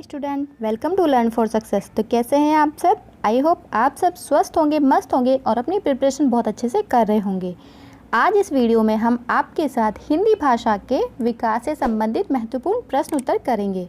Student, welcome to learn for success. तो कैसे हैं आप सब? आई होप आप सब स्वस्थ होंगे, मस्त होंगे और अपनी प्रिपरेशन बहुत अच्छे से कर रहे होंगे। आज इस वीडियो में हम आपके साथ हिंदी भाषा के विकास से संबंधित महत्वपूर्ण प्रश्न उत्तर करेंगे,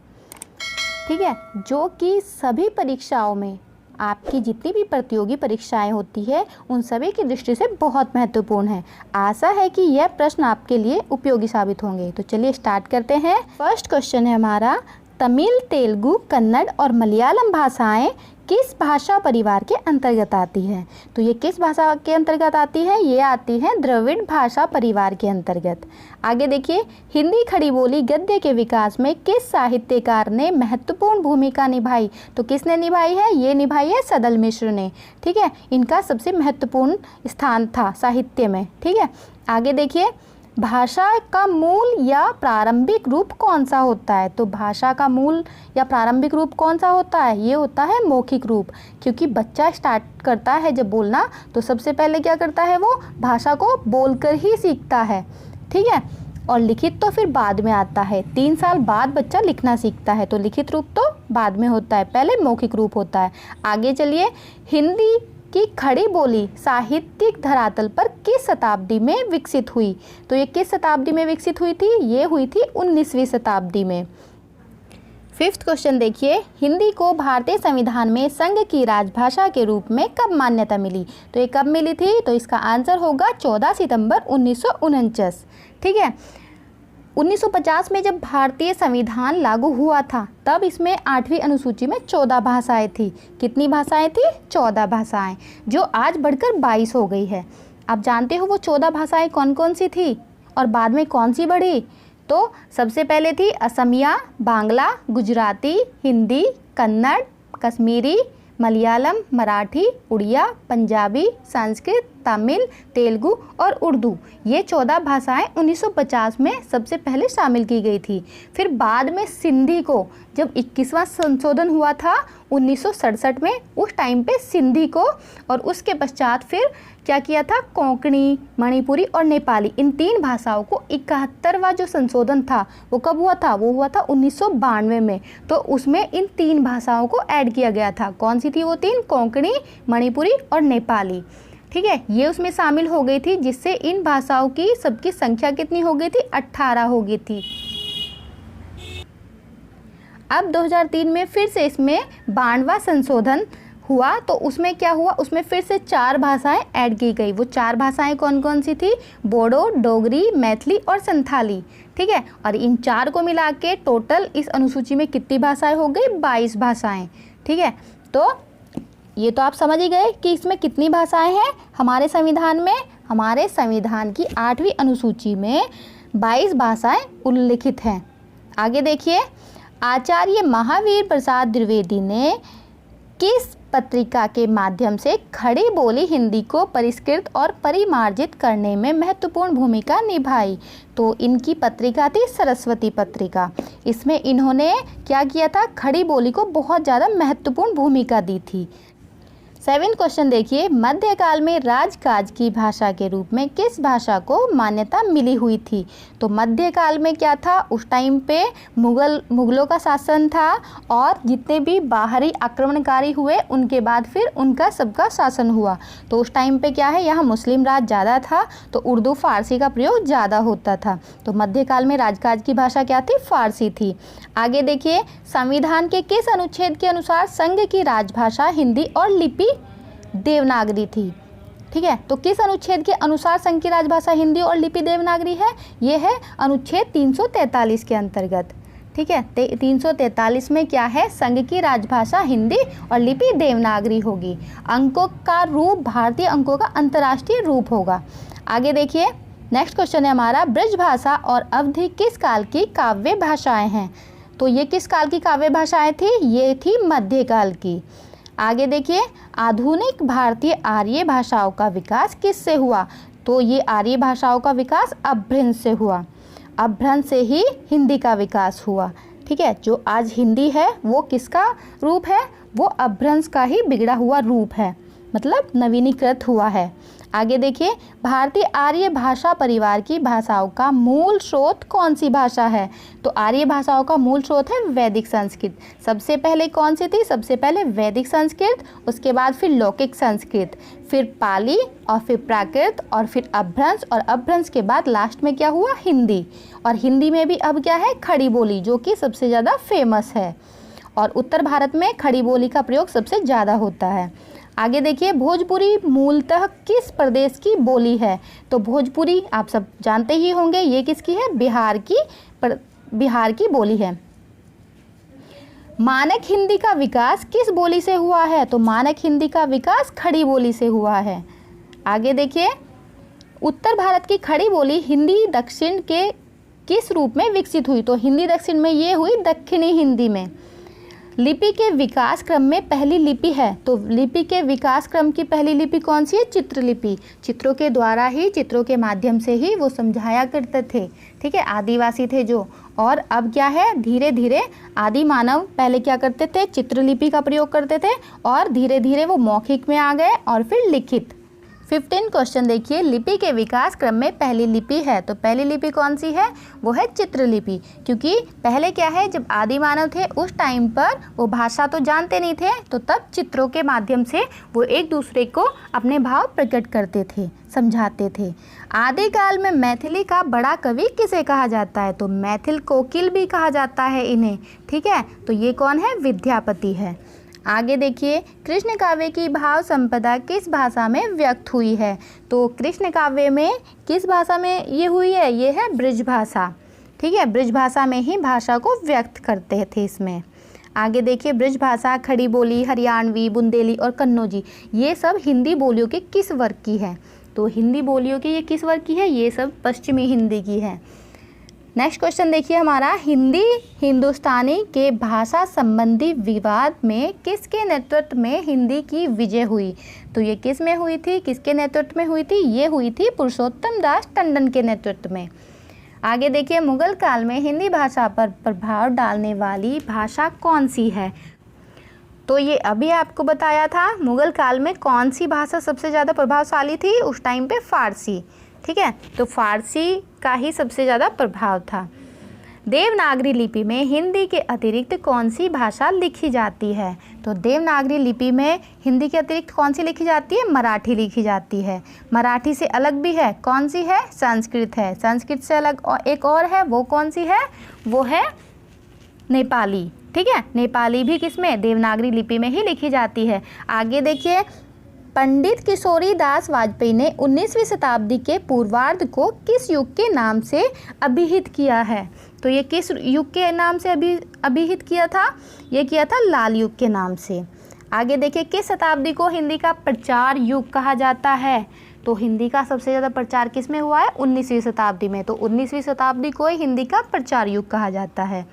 ठीक है, जो कि सभी परीक्षाओं में, आपकी जितनी भी प्रतियोगी परीक्षाएं होती है उन सभी की दृष्टि से बहुत महत्वपूर्ण है। आशा है कि यह प्रश्न आपके लिए उपयोगी साबित होंगे। तो चलिए स्टार्ट करते हैं। फर्स्ट क्वेश्चन है हमारा, तमिल, तेलुगु, कन्नड़ और मलयालम भाषाएं किस भाषा परिवार के अंतर्गत आती हैं? तो ये किस भाषा के अंतर्गत आती है? ये आती है द्रविड़ भाषा परिवार के अंतर्गत। आगे देखिए, हिंदी खड़ी बोली गद्य के विकास में किस साहित्यकार ने महत्वपूर्ण भूमिका निभाई? तो किसने निभाई है? ये निभाई है सदल मिश्र ने, ठीक है। इनका सबसे महत्वपूर्ण स्थान था साहित्य में, ठीक है। आगे देखिए, भाषा का मूल या प्रारंभिक रूप कौन सा होता है? तो भाषा का मूल या प्रारंभिक रूप कौन सा होता है? ये होता है मौखिक रूप, क्योंकि बच्चा स्टार्ट करता है जब बोलना तो सबसे पहले क्या करता है, वो भाषा को बोलकर ही सीखता है, ठीक है। और लिखित तो फिर बाद में आता है, 3 साल बाद बच्चा लिखना सीखता है, तो लिखित रूप तो बाद में होता है, पहले मौखिक रूप होता है। आगे चलिए, हिंदी की खड़ी बोली साहित्यिक धरातल पर किस शताब्दी में विकसित हुई? तो ये किस शताब्दी में विकसित हुई थी? ये हुई थी 19वीं शताब्दी में। फिफ्थ क्वेश्चन देखिए, हिंदी को भारतीय संविधान में संघ की राजभाषा के रूप में कब मान्यता मिली? तो ये कब मिली थी? तो इसका आंसर होगा 14 सितंबर 1949, ठीक है। 1950 में जब भारतीय संविधान लागू हुआ था तब इसमें 8वीं अनुसूची में 14 भाषाएं थी। कितनी भाषाएं थी? 14 भाषाएं, जो आज बढ़कर 22 हो गई है। आप जानते हो वो 14 भाषाएं कौन कौन सी थी और बाद में कौन सी बढ़ी? तो सबसे पहले थी असमिया, बांग्ला, गुजराती, हिंदी, कन्नड़, कश्मीरी, मलयालम, मराठी, उड़िया, पंजाबी, संस्कृत, तमिल, तेलुगु और उर्दू। ये 14 भाषाएं 1950 में सबसे पहले शामिल की गई थी। फिर बाद में सिंधी को, जब 21वां संशोधन हुआ था 1967 में, उस टाइम पे सिंधी को, और उसके पश्चात फिर क्या किया था, कोंकणी, मणिपुरी और नेपाली, इन 3 भाषाओं को 71वां जो संशोधन था वो कब हुआ था? वो हुआ था 1992 में। तो उसमें इन 3 भाषाओं को ऐड किया गया था। कौन सी थी वो 3? कोंकणी, मणिपुरी और नेपाली, ठीक है। ये उसमें शामिल हो गई थी, जिससे इन भाषाओं की सबकी संख्या कितनी हो गई थी? 18 हो गई थी। अब 2003 में फिर से इसमें 92वां संशोधन हुआ, तो उसमें क्या हुआ, उसमें फिर से 4 भाषाएं ऐड की गई। वो 4 भाषाएं कौन कौन सी थी? बोडो, डोगरी, मैथिली और संथाली, ठीक है। और इन 4 को मिला के टोटल इस अनुसूची में कितनी भाषाएं हो गई? 22 भाषाएं, ठीक है। तो ये तो आप समझ ही गए कि इसमें कितनी भाषाएं हैं हमारे संविधान में। हमारे संविधान की 8वीं अनुसूची में 22 भाषाएं उल्लिखित हैं। आगे देखिए, आचार्य महावीर प्रसाद द्विवेदी ने किस पत्रिका के माध्यम से खड़ी बोली हिंदी को परिष्कृत और परिमार्जित करने में महत्वपूर्ण भूमिका निभाई? तो इनकी पत्रिका थी सरस्वती पत्रिका। इसमें इन्होंने क्या किया था? खड़ी बोली को बहुत ज़्यादा महत्वपूर्ण भूमिका दी थी। 7 क्वेश्चन देखिए, मध्यकाल में राजकाज की भाषा के रूप में किस भाषा को मान्यता मिली हुई थी? तो मध्यकाल में क्या था? उस टाइम पे मुगलों का शासन था, और जितने भी बाहरी आक्रमणकारी हुए उनके बाद फिर उनका सबका शासन हुआ। तो उस टाइम पे क्या है, यहाँ मुस्लिम राज ज़्यादा था, तो उर्दू फारसी का प्रयोग ज़्यादा होता था। तो मध्यकाल में राजकाज की भाषा क्या थी? फारसी थी। आगे देखिए, संविधान के किस अनुच्छेद के अनुसार संघ की राजभाषा हिंदी और लिपि देवनागरी थी? ठीक है, तो किस अनुच्छेद के अनुसार संघ की राजभाषा हिंदी और लिपि देवनागरी है? ये है अनुच्छेद 343 के अंतर्गत, ठीक है। 343 में क्या है? संघ की राजभाषा हिंदी और लिपि देवनागरी होगी। अंकों का रूप भारतीय अंकों का अंतर्राष्ट्रीय रूप होगा। आगे देखिए, नेक्स्ट क्वेश्चन है हमारा, ब्रज भाषा और अवधी किस काल की काव्य भाषाएं हैं? तो ये किस काल की काव्य भाषाएं थी? ये थी मध्यकाल की। आगे देखिए, आधुनिक भारतीय आर्य भाषाओं का विकास किससे हुआ? तो ये आर्य भाषाओं का विकास अपभ्रंश से हुआ। अपभ्रंश से ही हिंदी का विकास हुआ, ठीक है। जो आज हिंदी है वो किसका रूप है? वो अपभ्रंश का ही बिगड़ा हुआ रूप है, मतलब नवीनीकृत हुआ है। आगे देखिए, भारतीय आर्य भाषा परिवार की भाषाओं का मूल स्रोत कौन सी भाषा है? तो आर्य भाषाओं का मूल स्रोत है वैदिक संस्कृत। सबसे पहले कौन सी थी? सबसे पहले वैदिक संस्कृत, उसके बाद फिर लौकिक संस्कृत, फिर पाली और फिर प्राकृत और फिर अपभ्रंश, और अपभ्रंश के बाद लास्ट में क्या हुआ? हिंदी। और हिंदी में भी अब क्या है? खड़ी बोली, जो कि सबसे ज़्यादा फेमस है। और उत्तर भारत में खड़ी बोली का प्रयोग सबसे ज़्यादा होता है। आगे देखिए, भोजपुरी मूलतः किस प्रदेश की बोली है? तो भोजपुरी आप सब जानते ही होंगे, ये किसकी है? बिहार की बोली है। मानक हिंदी का विकास किस बोली से हुआ है? तो मानक हिंदी का विकास खड़ी बोली से हुआ है। आगे देखिए, उत्तर भारत की खड़ी बोली हिंदी दक्षिण के किस रूप में विकसित हुई? तो हिंदी दक्षिण में ये हुई दक्षिणी हिंदी में। लिपि के विकास क्रम में पहली लिपि है, तो लिपि के विकास क्रम की पहली लिपि कौन सी है? चित्रलिपि। चित्रों के द्वारा ही, चित्रों के माध्यम से ही वो समझाया करते थे, ठीक है, आदिवासी थे जो। और अब क्या है? धीरे धीरे आदि मानव पहले क्या करते थे? चित्रलिपि का प्रयोग करते थे, और धीरे धीरे वो मौखिक में आ गए और फिर लिखित। 15 क्वेश्चन देखिए, लिपि के विकास क्रम में पहली लिपि है, तो पहली लिपि कौन सी है? वो है चित्रलिपि। क्योंकि पहले क्या है, जब आदि मानव थे उस टाइम पर वो भाषा तो जानते नहीं थे, तो तब चित्रों के माध्यम से वो एक दूसरे को अपने भाव प्रकट करते थे, समझाते थे। आदिकाल में मैथिली का बड़ा कवि किसे कहा जाता है? तो मैथिल कोकिल भी कहा जाता है इन्हें, ठीक है। तो ये कौन है? विद्यापति है। आगे देखिए, कृष्ण काव्य की भाव संपदा किस भाषा में व्यक्त हुई है? तो कृष्ण काव्य में किस भाषा में ये हुई है? ये है ब्रज भाषा, ठीक है। ब्रज भाषा में ही भाषा को व्यक्त करते थे इसमें। आगे देखिए, ब्रज भाषा, खड़ी बोली, हरियाणवी, बुंदेली और कन्नौजी, ये सब हिंदी बोलियों के किस वर्ग की है? तो हिंदी बोलियों की ये किस वर्ग की है? ये सब पश्चिमी हिंदी की है। नेक्स्ट क्वेश्चन देखिए हमारा, हिंदी हिंदुस्तानी के भाषा संबंधी विवाद में किसके नेतृत्व में हिंदी की विजय हुई? तो ये किस में हुई थी? किसके नेतृत्व में हुई थी? ये हुई थी पुरुषोत्तम दास टंडन के नेतृत्व में। आगे देखिए, मुगल काल में हिंदी भाषा पर प्रभाव डालने वाली भाषा कौन सी है? तो ये अभी आपको बताया था, मुगल काल में कौन सी भाषा सबसे ज़्यादा प्रभावशाली थी? उस टाइम पे फारसी, ठीक है। तो फारसी का ही सबसे ज़्यादा प्रभाव था। देवनागरी लिपि में हिंदी के अतिरिक्त कौन सी भाषा लिखी जाती है? तो देवनागरी लिपि में हिंदी के अतिरिक्त कौन सी लिखी जाती है? मराठी लिखी जाती है। मराठी से अलग भी है, कौन सी है? संस्कृत है। संस्कृत से अलग और एक और है, वो कौन सी है? वो है नेपाली, ठीक है। नेपाली भी किसमें? देवनागरी लिपि में ही लिखी जाती है। आगे देखिए, पंडित किशोरी दास वाजपेयी ने 19वीं शताब्दी के पूर्वार्ध को किस युग के नाम से अभिहित किया है? तो ये किस युग के नाम से अभिहित किया था? ये किया था लाल युग के नाम से। आगे देखिए, किस शताब्दी को हिंदी का प्रचार युग कहा जाता है? तो हिंदी का सबसे ज़्यादा प्रचार किस में हुआ है? 19वीं शताब्दी में। तो 19वीं शताब्दी को ही हिंदी का प्रचार युग कहा जाता है।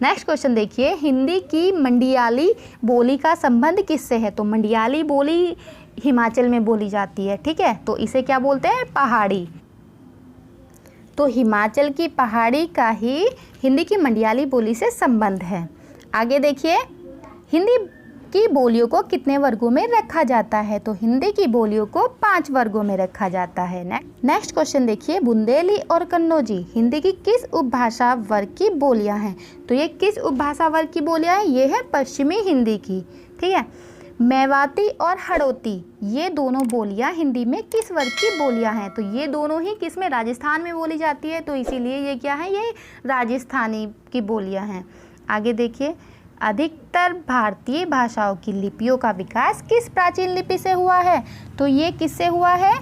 नेक्स्ट क्वेश्चन देखिए, हिंदी की मंडियाली बोली का संबंध किससे है? तो मंडियाली बोली हिमाचल में बोली जाती है, ठीक है। तो इसे क्या बोलते हैं? पहाड़ी। तो हिमाचल की पहाड़ी का ही हिंदी की मंडियाली बोली से संबंध है। आगे देखिए, हिंदी की बोलियों को कितने वर्गों में रखा जाता है? तो हिंदी की बोलियों को 5 वर्गों में रखा जाता है। नेक्स्ट क्वेश्चन देखिए, बुंदेली और कन्नौजी हिंदी की किस उपभाषा वर्ग की बोलियां हैं? तो ये किस उपभाषा वर्ग की बोलियां हैं? ये है पश्चिमी हिंदी की, ठीक है। मेवाती और हड़ौती, ये दोनों बोलियां हिंदी में किस वर्ग की बोलियां हैं? तो ये दोनों ही किस में? राजस्थान में बोली जाती है, तो इसीलिए ये क्या है? ये राजस्थानी की बोलियां हैं। आगे देखिए, अधिकतर भारतीय भाषाओं की लिपियों का विकास किस प्राचीन लिपि से हुआ है? तो ये किससे हुआ है?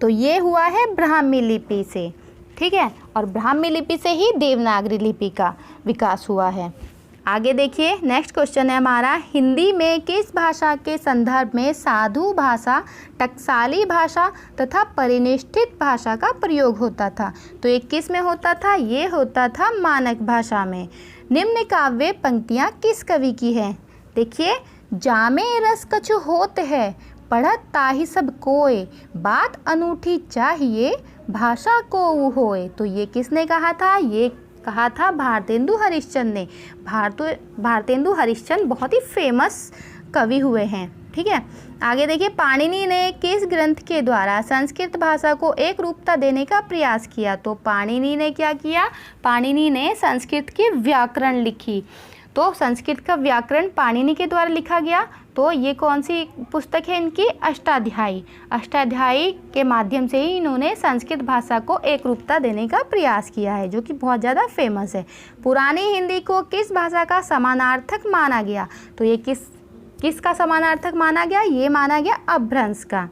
तो ये हुआ है ब्राह्मी लिपि से, ठीक है। और ब्राह्मी लिपि से ही देवनागरी लिपि का विकास हुआ है। आगे देखिए, नेक्स्ट क्वेश्चन है हमारा, हिंदी में किस भाषा के संदर्भ में साधु भाषा, टकसाली भाषा तथा परिनिष्ठित भाषा का प्रयोग होता था? तो ये किस में होता था? ये होता था मानक भाषा में। निम्न काव्य पंक्तियाँ किस कवि की हैं? देखिए, जामे रस कछु होत है, पढ़त ताहि सब कोय, बात अनूठी चाहिए, भाषा को होए। तो ये किसने कहा था? ये कहा था भारतेंदु हरिश्चंद्र ने। भारतेंदु हरिश्चंद्र बहुत ही फेमस कवि हुए हैं। ठीक है। आगे देखिए, पाणिनि ने किस ग्रंथ के द्वारा संस्कृत भाषा को एक रूपता देने का प्रयास किया? तो पाणिनि ने क्या किया? पाणिनि ने संस्कृत की व्याकरण लिखी। तो संस्कृत का व्याकरण पाणिनि के द्वारा लिखा गया। तो ये कौन सी पुस्तक है इनकी? अष्टाध्यायी। अष्टाध्यायी के माध्यम से ही इन्होंने संस्कृत भाषा को एक रूपता देने का प्रयास किया है, जो कि बहुत ज़्यादा फेमस है। पुरानी हिंदी को किस भाषा का समानार्थक माना गया? तो ये किसका समानार्थक माना गया? ये माना गया अपभ्रंश का।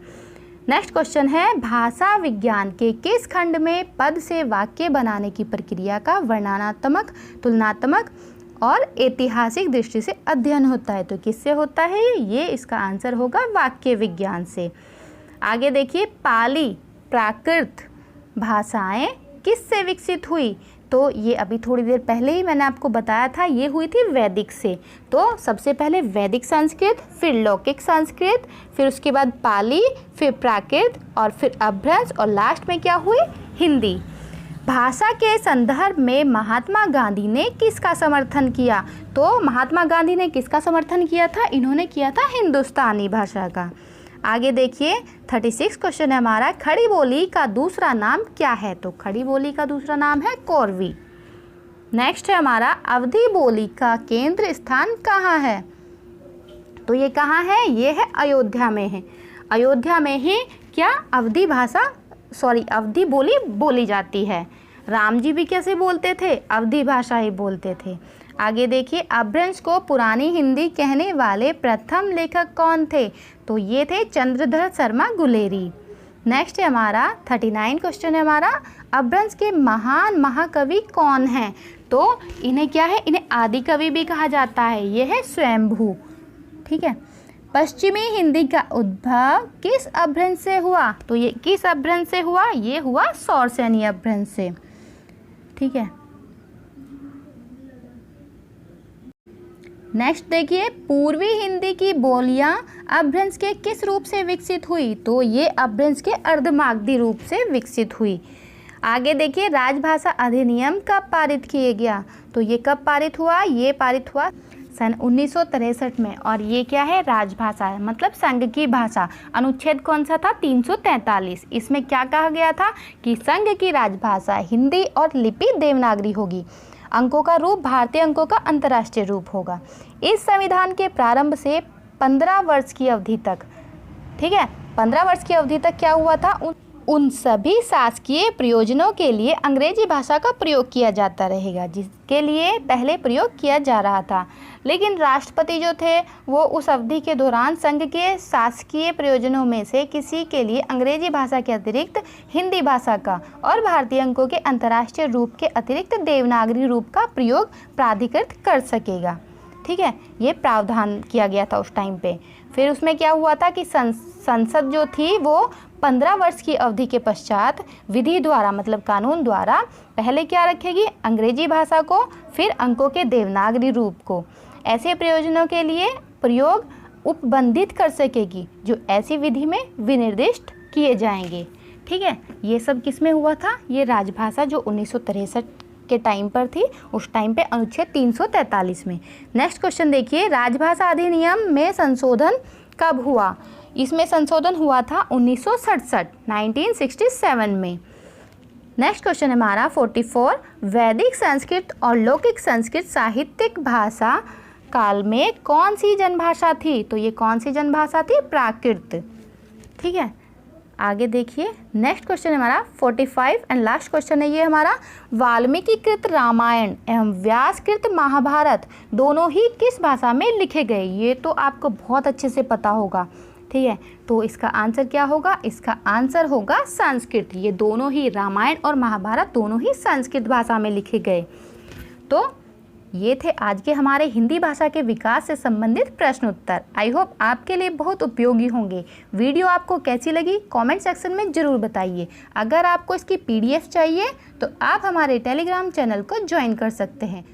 नेक्स्ट क्वेश्चन है, भाषा विज्ञान के किस खंड में पद से वाक्य बनाने की प्रक्रिया का वर्णनात्मक, तुलनात्मक और ऐतिहासिक दृष्टि से अध्ययन होता है? तो किससे होता है ये? इसका आंसर होगा वाक्य विज्ञान से। आगे देखिए, पाली प्राकृत भाषाएं किससे विकसित हुई? तो ये अभी थोड़ी देर पहले ही मैंने आपको बताया था, ये हुई थी वैदिक से। तो सबसे पहले वैदिक संस्कृत, फिर लौकिक संस्कृत, फिर उसके बाद पाली, फिर प्राकृत और फिर अपभ्रंश और लास्ट में क्या हुई? हिंदी। भाषा के संदर्भ में महात्मा गांधी ने किसका समर्थन किया? तो महात्मा गांधी ने किसका समर्थन किया था? इन्होंने किया था हिंदुस्तानी भाषा का। आगे देखिए, 36 क्वेश्चन है हमारा, खड़ी बोली का दूसरा नाम क्या है? तो खड़ी बोली का दूसरा नाम है कोरवी। नेक्स्ट है हमारा, अवधी बोली का केंद्र स्थान कहाँ है? तो ये कहाँ है? ये है अयोध्या में है। अयोध्या में ही क्या अवधी बोली बोली जाती है। राम जी भी कैसे बोलते थे? अवधी भाषा ही बोलते थे। आगे देखिए, अपभ्रंश को पुरानी हिंदी कहने वाले प्रथम लेखक कौन थे? तो ये थे चंद्रधर शर्मा गुलेरी। नेक्स्ट है हमारा 39 क्वेश्चन है हमारा, अपभ्रंश के महान महाकवि कौन हैं? तो इन्हें क्या है? इन्हें आदि कवि भी कहा जाता है। ये है स्वयंभू। ठीक है। पश्चिमी हिंदी का उद्भव किस अपभ्रंश से हुआ? तो ये किस अपभ्रंश से हुआ? ये हुआ सौरसेनी अपभ्रंश से। ठीक है। नेक्स्ट देखिए, पूर्वी हिंदी की बोलियां अपभ्रंश के किस रूप से विकसित हुई? तो ये अपभ्रंश के अर्धमागधी रूप से विकसित हुई। आगे देखिए, राजभाषा अधिनियम कब पारित किया गया? तो ये कब पारित हुआ? ये पारित हुआ सन 1963 में। और ये क्या है? राजभाषा मतलब संघ की भाषा। अनुच्छेद कौन सा था? 343। इसमें क्या कहा गया था कि संघ की राजभाषा हिंदी और लिपि देवनागरी होगी। अंकों का रूप भारतीय अंकों का अंतर्राष्ट्रीय रूप होगा। इस संविधान के प्रारंभ से 15 वर्ष की अवधि तक, ठीक है, 15 वर्ष की अवधि तक क्या हुआ था? उन सभी शासकीय प्रयोजनों के लिए अंग्रेजी भाषा का प्रयोग किया जाता रहेगा, जिसके लिए पहले प्रयोग किया जा रहा था। लेकिन राष्ट्रपति जो थे वो उस अवधि के दौरान संघ के शासकीय प्रयोजनों में से किसी के लिए अंग्रेजी भाषा के अतिरिक्त हिंदी भाषा का और भारतीय अंकों के अंतर्राष्ट्रीय रूप के अतिरिक्त देवनागरी रूप का प्रयोग प्राधिकृत कर सकेगा। ठीक है, ये प्रावधान किया गया था उस टाइम पे। फिर उसमें क्या हुआ था कि संसद जो थी वो 15 वर्ष की अवधि के पश्चात विधि द्वारा मतलब कानून द्वारा पहले क्या रखेगी? अंग्रेजी भाषा को, फिर अंकों के देवनागरी रूप को ऐसे प्रयोजनों के लिए प्रयोग उपबंधित कर सकेगी जो ऐसी विधि में विनिर्दिष्ट किए जाएंगे। ठीक है, ये सब किस में हुआ था? ये राजभाषा जो 1963 के टाइम पर थी, उस टाइम पे अनुच्छेद 343 में। नेक्स्ट क्वेश्चन देखिए, राजभाषा अधिनियम में संशोधन कब हुआ? इसमें संशोधन हुआ था 1967 में। नेक्स्ट क्वेश्चन है हमारा 44, वैदिक संस्कृत और लौकिक संस्कृत साहित्यिक भाषा काल में कौन सी जनभाषा थी? तो ये कौन सी जनभाषा थी? प्राकृत। ठीक है, आगे देखिए, नेक्स्ट क्वेश्चन है हमारा 45 एंड लास्ट क्वेश्चन है ये हमारा, वाल्मीकिकृत रामायण एवं व्यासकृत महाभारत दोनों ही किस भाषा में लिखे गए? ये तो आपको बहुत अच्छे से पता होगा। ठीक है, तो इसका आंसर क्या होगा? इसका आंसर होगा संस्कृत। ये दोनों ही रामायण और महाभारत दोनों ही संस्कृत भाषा में लिखे गए। तो ये थे आज के हमारे हिंदी भाषा के विकास से संबंधित प्रश्न उत्तर। आई होप आपके लिए बहुत उपयोगी होंगे। वीडियो आपको कैसी लगी कमेंट सेक्शन में ज़रूर बताइए। अगर आपको इसकी PDF चाहिए तो आप हमारे टेलीग्राम चैनल को ज्वाइन कर सकते हैं,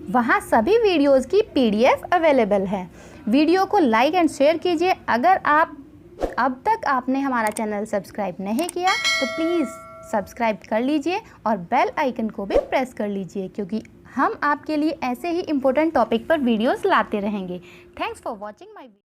वहाँ सभी वीडियोज़ की PDF अवेलेबल है। वीडियो को लाइक एंड शेयर कीजिए। अगर आप अब तक आपने हमारा चैनल सब्सक्राइब नहीं किया तो प्लीज़ सब्सक्राइब कर लीजिए और बेल आइकन को भी प्रेस कर लीजिए, क्योंकि हम आपके लिए ऐसे ही इम्पोर्टेंट टॉपिक पर वीडियोस लाते रहेंगे। Thanks for watching my video.